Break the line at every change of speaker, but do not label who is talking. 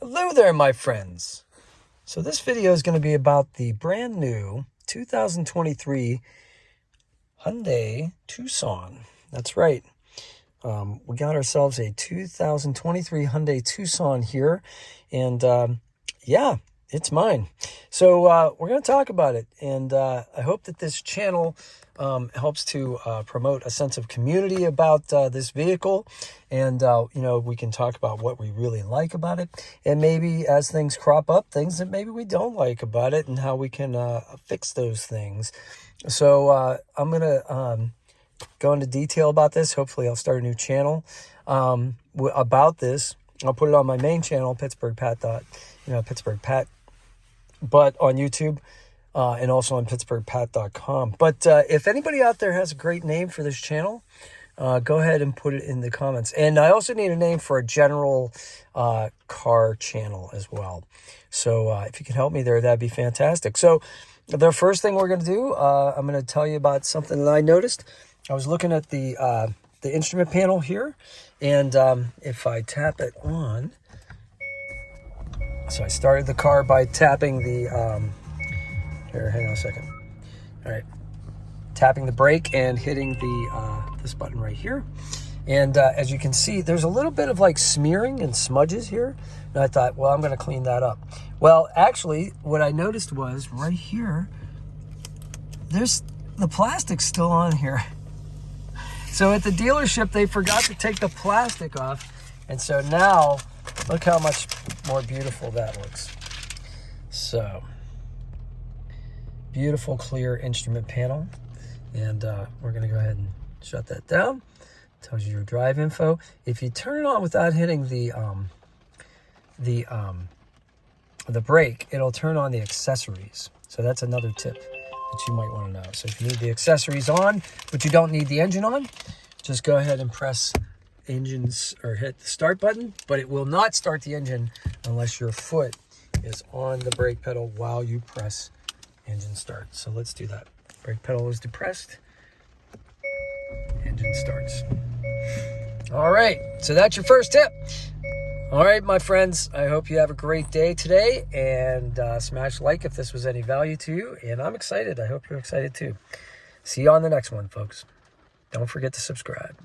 Hello there, my friends. So this video is going to be about the brand new 2023 Hyundai Tucson. That's right. We got ourselves a 2023 Hyundai Tucson here, and yeah, it's mine. So we're going to talk about it, and I hope that this channel helps to promote a sense of community about this vehicle, and you know, we can talk about what we really like about it, and maybe as things crop up, things that maybe we don't like about it, and how we can fix those things. So I'm gonna go into detail about this. Hopefully I'll start a new channel about this. I'll put it on my main channel, Pittsburgh Pat, Pittsburgh Pat, but on YouTube, and also on pittsburghpat.com. But if anybody out there has a great name for this channel, go ahead and put it in the comments. And I also need a name for a general car channel as well. So if you can help me there, that'd be fantastic. So the first thing we're going to do, I'm going to tell you about something that I noticed. I was looking at the instrument panel here, and if I tap it on, so I started the car by tapping the, here, hang on a second. All right, tapping the brake and hitting the this button right here. And as you can see, there's a little bit of like smearing and smudges here. And I thought, well, I'm going to clean that up. Well, actually, what I noticed was right here, there's the plastic still on here. So at the dealership, they forgot to take the plastic off. And so now, look how much more beautiful that looks. So, beautiful, clear instrument panel. And we're going to go ahead and shut that down. Tells you your drive info. If you turn it on without hitting the brake, it'll turn on the accessories. So that's another tip that you might want to know. So if you need the accessories on, but you don't need the engine on, just go ahead and press engines or hit the start button, but it will not start the engine unless your foot is on the brake pedal while you press engine start. So let's do that. Brake pedal is depressed. Engine starts. All right, so that's your first tip. All right, my friends, I hope you have a great day today, and smash like if this was any value to you. And I'm excited. I hope you're excited too. See you on the next one, folks. Don't forget to subscribe.